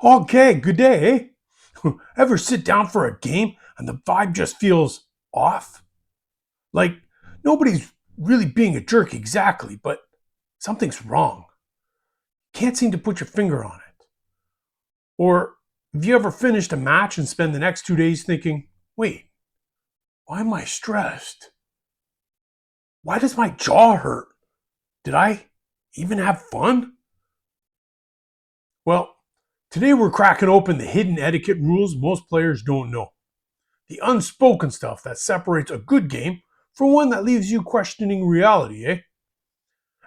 Okay, good day, eh? Ever sit down for a game and the vibe just feels off? Like nobody's really being a jerk exactly, but something's wrong. Can't seem to put your finger on it. Or have you ever finished a match and spend the next 2 days thinking, wait, why am I stressed? Why does my jaw hurt? Did I even have fun? Well, today we're cracking open the hidden etiquette rules most players don't know. The unspoken stuff that separates a good game from one that leaves you questioning reality, eh?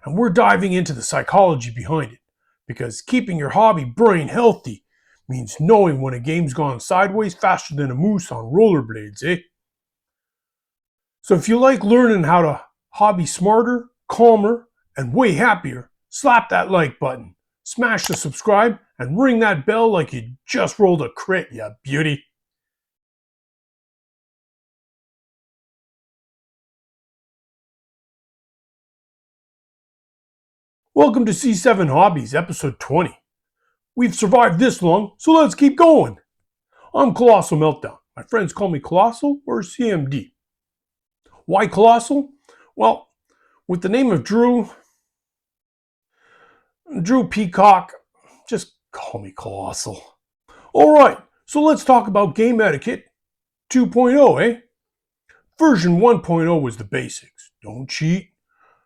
And we're diving into the psychology behind it, because keeping your hobby brain healthy means knowing when a game's gone sideways faster than a moose on rollerblades, eh? So if you like learning how to hobby smarter, calmer, and way happier, slap that like button, smash the subscribe, and ring that bell like you just rolled a crit, ya beauty. Welcome to C7 Hobbies, episode 20. We've survived this long, so let's keep going. I'm Colossal Meltdown. My friends call me Colossal or CMD. Why Colossal? Well, with the name of Drew Peacock, just call me Colossal. Alright, so let's talk about Game Etiquette 2.0, eh? Version 1.0 was the basics. Don't cheat,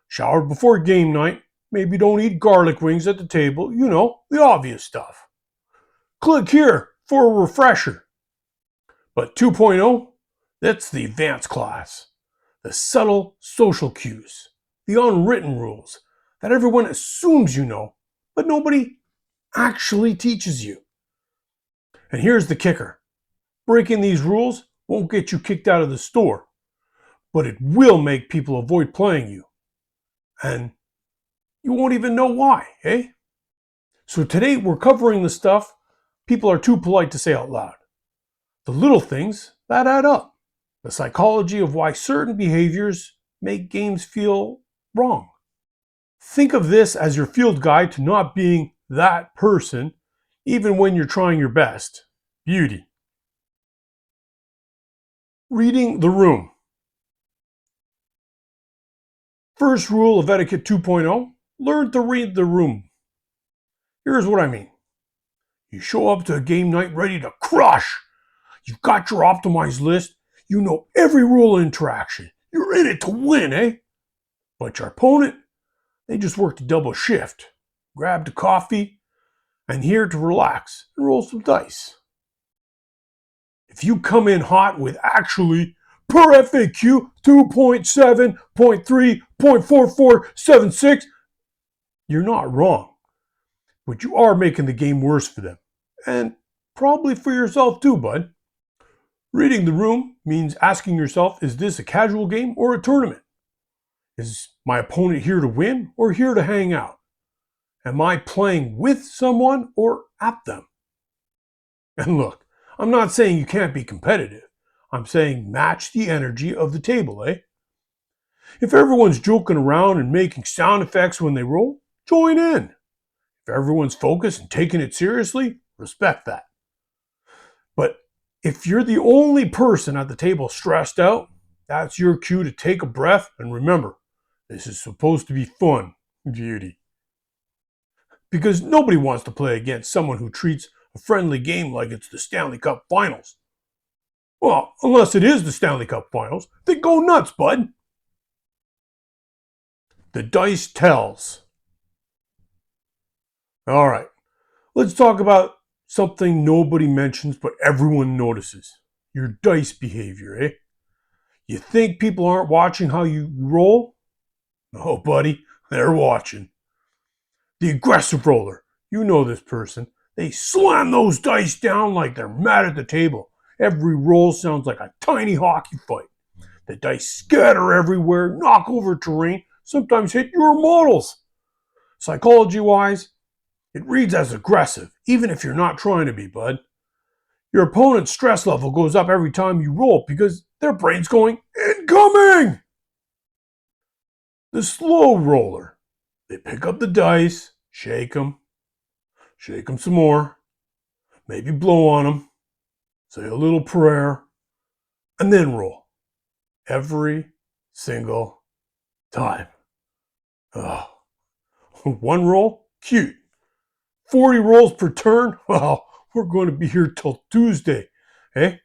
shower before game night, maybe don't eat garlic wings at the table, you know, the obvious stuff. Click here for a refresher. But 2.0, that's the advanced class. The subtle social cues, the unwritten rules that everyone assumes you know, but nobody actually teaches you. And here's the kicker. Breaking these rules won't get you kicked out of the store, but it will make people avoid playing you. And you won't even know why, eh? So today we're covering the stuff people are too polite to say out loud. The little things that add up. The psychology of why certain behaviors make games feel wrong. Think of this as your field guide to not being that person, even when you're trying your best. Beauty. Reading the room. First rule of etiquette 2.0, learn to read the room. Here's what I mean. You show up to a game night ready to crush. You've got your optimized list. You know every rule and interaction. You're in it to win, eh? But your opponent, they just worked a double shift, grabbed a coffee, and here to relax and roll some dice. If you come in hot with actually per FAQ 2.7.3.4476, you're not wrong. But you are making the game worse for them. And probably for yourself too, bud. Reading the room means asking yourself, is this a casual game or a tournament? Is my opponent here to win or here to hang out? Am I playing with someone or at them? And look, I'm not saying you can't be competitive. I'm saying match the energy of the table, eh? If everyone's joking around and making sound effects when they roll, join in. If everyone's focused and taking it seriously, respect that. But if you're the only person at the table stressed out, that's your cue to take a breath and remember, this is supposed to be fun, beauty. Because nobody wants to play against someone who treats a friendly game like it's the Stanley Cup Finals. Well, unless it is the Stanley Cup Finals, then go nuts, bud. The dice tells. All right, let's talk about something nobody mentions but everyone notices. Your dice behavior, eh? You think people aren't watching how you roll? Oh, buddy, they're watching. The aggressive roller. You know this person. They slam those dice down like they're mad at the table. Every roll sounds like a tiny hockey fight. The dice scatter everywhere, knock over terrain, sometimes hit your models. Psychology wise, it reads as aggressive, even if you're not trying to be, bud. Your opponent's stress level goes up every time you roll because their brain's going, incoming! The slow roller. They pick up the dice, shake them some more, Maybe blow on them, say a little prayer, and then roll. Every single time. Oh, one roll? Cute. 40 rolls per turn? Well, we're going to be here till Tuesday. Eh?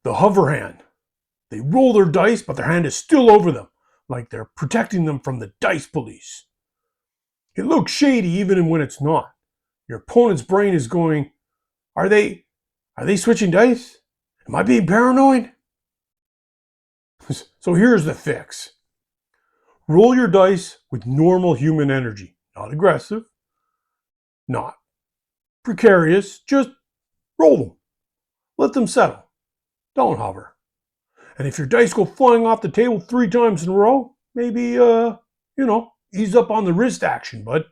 The hover hand. They roll their dice, but their hand is still over them, like they're protecting them from the dice police. It looks shady even when it's not. Your opponent's brain is going, are they switching dice? Am I being paranoid? So here's the fix. Roll your dice with normal human energy. Not aggressive, not precarious, just roll them. Let them settle. Don't hover. And if your dice go flying off the table 3 times in a row, maybe, ease up on the wrist action, bud.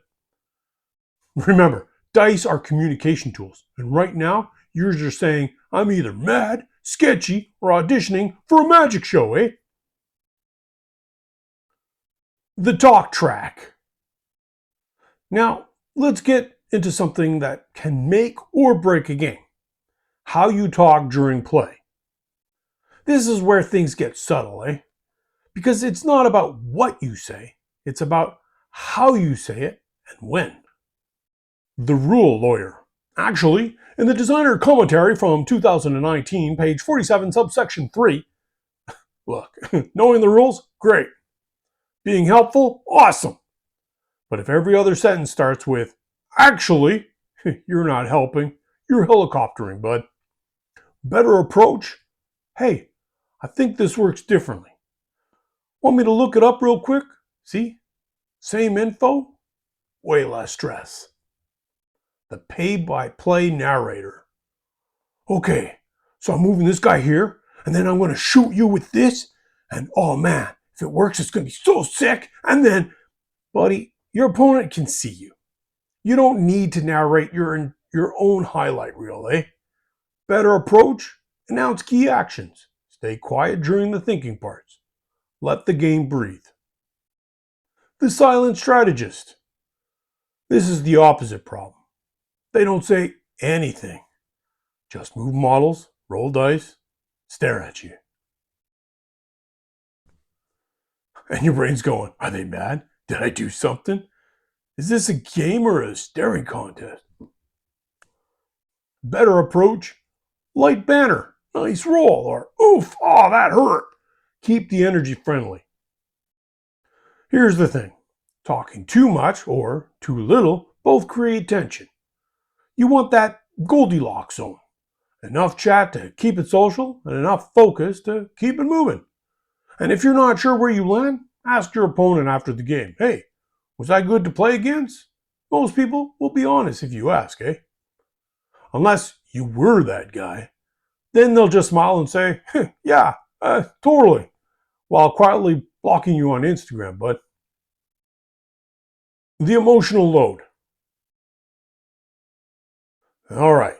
Remember, dice are communication tools. And right now, yours are saying, I'm either mad, sketchy, or auditioning for a magic show, eh? The talk track. Now, let's get into something that can make or break a game. How you talk during play. This is where things get subtle, eh? Because it's not about what you say, it's about how you say it and when. The rule lawyer. Actually, in the designer commentary from 2019, page 47, subsection 3, look, knowing the rules, great. Being helpful, awesome. But if every other sentence starts with, actually, you're not helping, you're helicoptering, bud. Better approach, hey, I think this works differently. Want me to look it up real quick? See? Same info, way less stress. The pay-by-play narrator. Okay, so I'm moving this guy here, and then I'm going to shoot you with this, and oh man, if it works, it's going to be so sick, and then, buddy, your opponent can see you. You don't need to narrate your own highlight reel, eh? Better approach, announce key actions. Stay quiet during the thinking parts. Let the game breathe. The silent strategist. This is the opposite problem. They don't say anything. Just move models, roll dice, stare at you. And your brain's going, are they mad? Did I do something? Is this a game or a staring contest? Better approach, light banner, nice roll, or oof, oh, that hurt. Keep the energy friendly. Here's the thing. Talking too much or too little both create tension. You want that Goldilocks zone. Enough chat to keep it social and enough focus to keep it moving. And if you're not sure where you land, ask your opponent after the game. Hey, was I good to play against? Most people will be honest if you ask, eh? Unless you were that guy. Then they'll just smile and say, yeah, totally, while quietly blocking you on Instagram, bud. The emotional load. All right,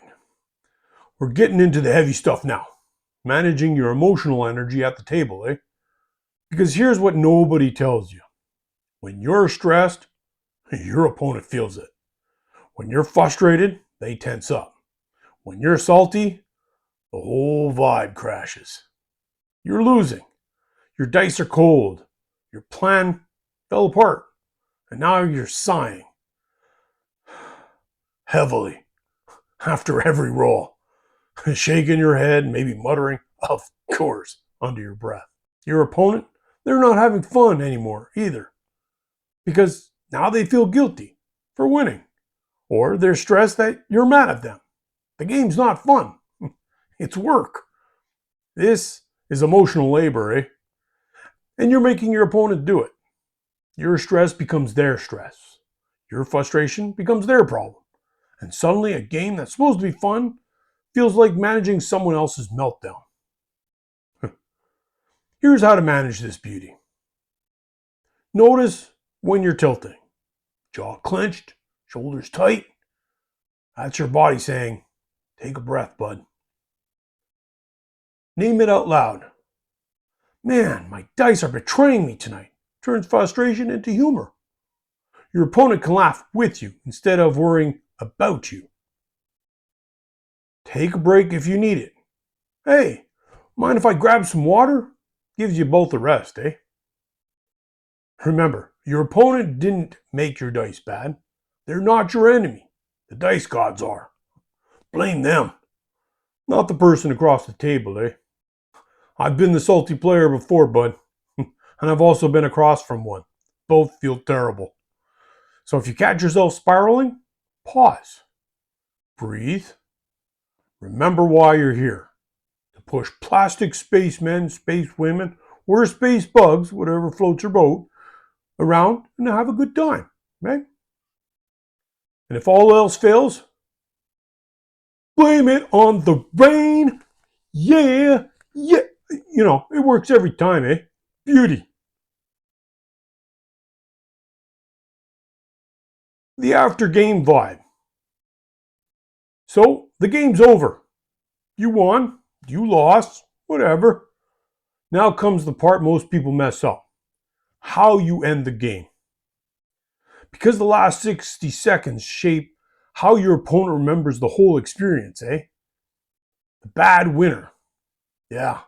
we're getting into the heavy stuff now. Managing your emotional energy at the table, eh? Because here's what nobody tells you. When you're stressed, your opponent feels it. When you're frustrated, they tense up. When you're salty, the whole vibe crashes. You're losing. Your dice are cold. Your plan fell apart. And now you're sighing heavily after every roll, shaking your head, maybe muttering, of course, under your breath. Your opponent, they're not having fun anymore either, because now they feel guilty for winning, or they're stressed that you're mad at them. The game's not fun. It's work. This is emotional labor, eh? And you're making your opponent do it. Your stress becomes their stress. Your frustration becomes their problem. And suddenly a game that's supposed to be fun feels like managing someone else's meltdown. Here's how to manage this beauty. Notice when you're tilting. Jaw clenched, shoulders tight. That's your body saying, take a breath, bud. Name it out loud. Man, my dice are betraying me tonight. Turns frustration into humor. Your opponent can laugh with you instead of worrying about you. Take a break if you need it. Hey, mind if I grab some water? Gives you both a rest, eh? Remember, your opponent didn't make your dice bad. They're not your enemy. The dice gods are. Blame them, not the person across the table, eh? I've been the salty player before, bud. And I've also been across from one. Both feel terrible. So if you catch yourself spiraling, pause. Breathe. Remember why you're here. To push plastic spacemen, space women, or space bugs, whatever floats your boat, around and to have a good time, right? And if all else fails, blame it on the rain. Yeah, yeah. You know, it works every time, eh? Beauty. The after game vibe. So, the game's over. You won, you lost, whatever. Now comes the part most people mess up. How you end the game. Because the last 60 seconds shape how your opponent remembers the whole experience, eh? The bad winner. Yeah,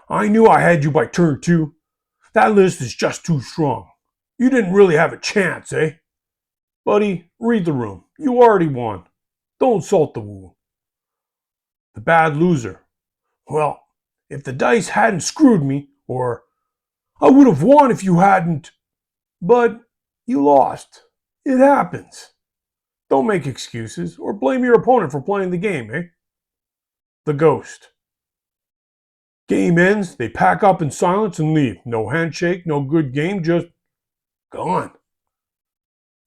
I knew I had you by turn 2. That list is just too strong. You didn't really have a chance, eh? Buddy, read the room. You already won. Don't salt the wound. The bad loser. Well, if the dice hadn't screwed me, or I would have won if you hadn't, but you lost. It happens. Don't make excuses or blame your opponent for playing the game, eh? The ghost. Game ends, they pack up in silence and leave. No handshake, no good game, just gone.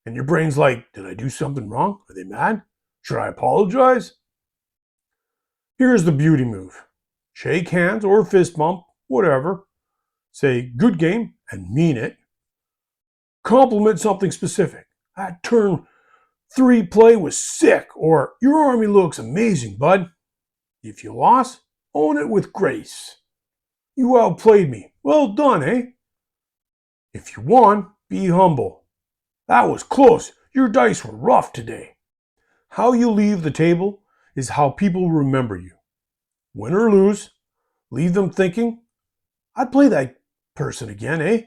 And your brain's like, did I do something wrong? Are they mad? Should I apologize? Here's the beauty move. Shake hands or fist bump, whatever. Say, good game, and mean it. Compliment something specific. That turn 3 play was sick, or your army looks amazing, bud. If you lost, own it with grace. You outplayed me. Well done, eh? If you won, be humble. That was close. Your dice were rough today. How you leave the table is how people remember you. Win or lose, leave them thinking, I'd play that person again, eh?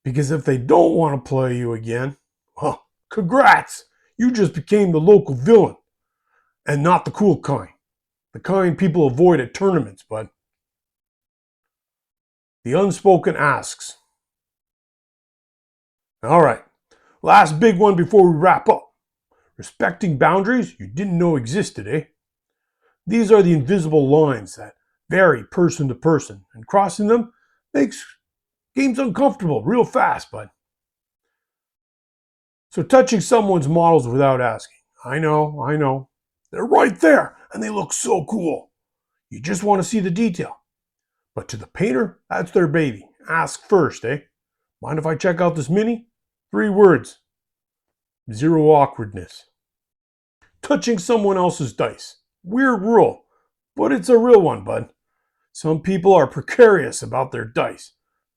Because if they don't want to play you again, well, congrats! You just became the local villain. And not the cool kind. The kind people avoid at tournaments, bud. The Unspoken Asks. Alright, last big one before we wrap up. Respecting boundaries you didn't know existed, eh? These are the invisible lines that vary person to person, and crossing them makes games uncomfortable real fast, bud. So touching someone's models without asking. I know. They're right there, and they look so cool. You just want to see the detail. But to the painter, that's their baby. Ask first, eh? Mind if I check out this mini? 3 words. Zero awkwardness. Touching someone else's dice. Weird rule, but it's a real one, bud. Some people are precarious about their dice.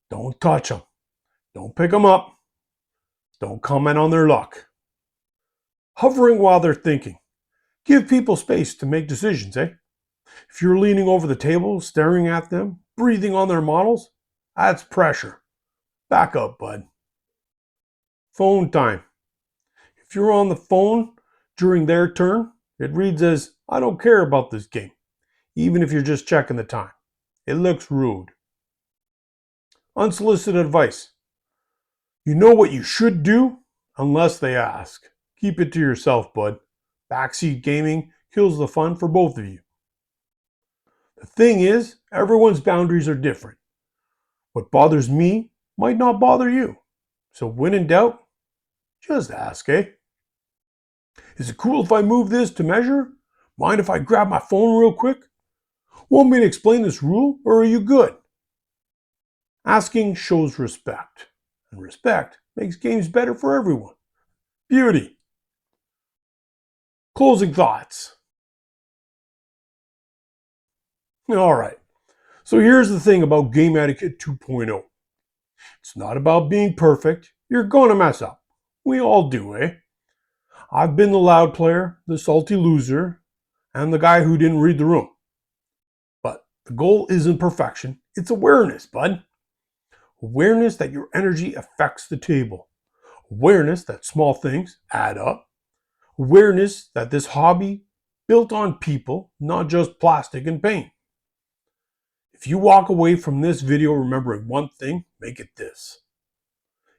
Don't touch them. Don't pick them up. Don't comment on their luck. Hovering while they're thinking. Give people space to make decisions, eh? If you're leaning over the table, staring at them, breathing on their models, that's pressure. Back up, bud. Phone time. If you're on the phone during their turn, it reads as, I don't care about this game, even if you're just checking the time. It looks rude. Unsolicited advice. You know what you should do unless they ask. Keep it to yourself, bud. Backseat gaming kills the fun for both of you. The thing is, everyone's boundaries are different. What bothers me might not bother you. So when in doubt, just ask, eh? Is it cool if I move this to measure? Mind if I grab my phone real quick? Want me to explain this rule, or are you good? Asking shows respect, and respect makes games better for everyone. Beauty. Closing thoughts. Alright, so here's the thing about Game Etiquette 2.0. It's not about being perfect. You're going to mess up. We all do, eh? I've been the loud player, the salty loser, and the guy who didn't read the room. But the goal isn't perfection, it's awareness, bud. Awareness that your energy affects the table. Awareness that small things add up. Awareness that this hobby built on people, not just plastic and paint. If you walk away from this video remembering one thing, make it this.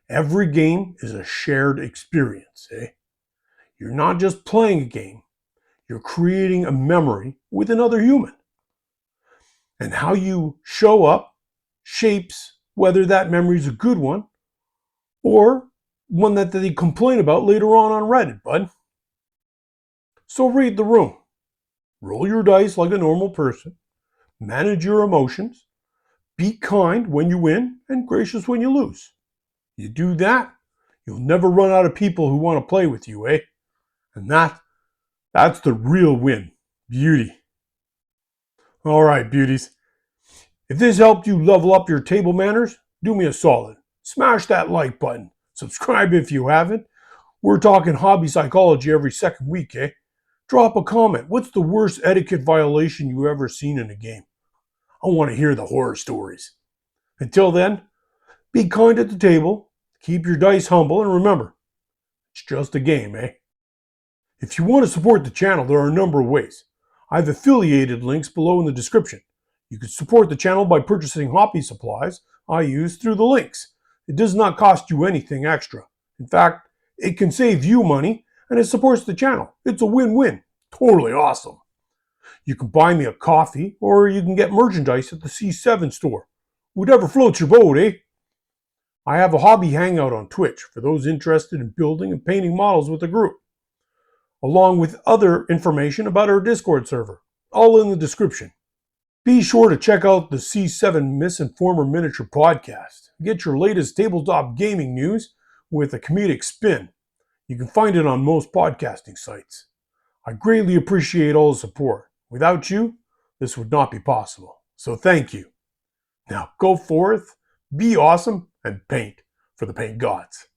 Every game is a shared experience, eh? You're not just playing a game, you're creating a memory with another human. And how you show up shapes whether that memory is a good one or one that they complain about later on Reddit, bud. So read the room. Roll your dice like a normal person. Manage your emotions. Be kind when you win and gracious when you lose. You do that, you'll never run out of people who want to play with you, eh? And that's the real win. Beauty. All right, beauties. If this helped you level up your table manners, do me a solid. Smash that like button. Subscribe if you haven't. We're talking hobby psychology every second week, eh? Drop a comment. What's the worst etiquette violation you've ever seen in a game? I want to hear the horror stories. Until then, be kind at the table, keep your dice humble, and remember, it's just a game, eh? If you want to support the channel, there are a number of ways. I have affiliated links below in the description. You can support the channel by purchasing hobby supplies I use through the links. It does not cost you anything extra. In fact, it can save you money and it supports the channel. It's a win-win. Totally awesome. You can buy me a coffee or you can get merchandise at the C7 store. Whatever floats your boat, eh? I have a hobby hangout on Twitch for those interested in building and painting models with a group, along with other information about our Discord server, all in the description. Be sure to check out the C7 Misinformer Miniature podcast. Get your latest tabletop gaming news with a comedic spin. You can find it on most podcasting sites. I greatly appreciate all the support. Without you, this would not be possible. So thank you. Now go forth, be awesome, and paint for the paint gods.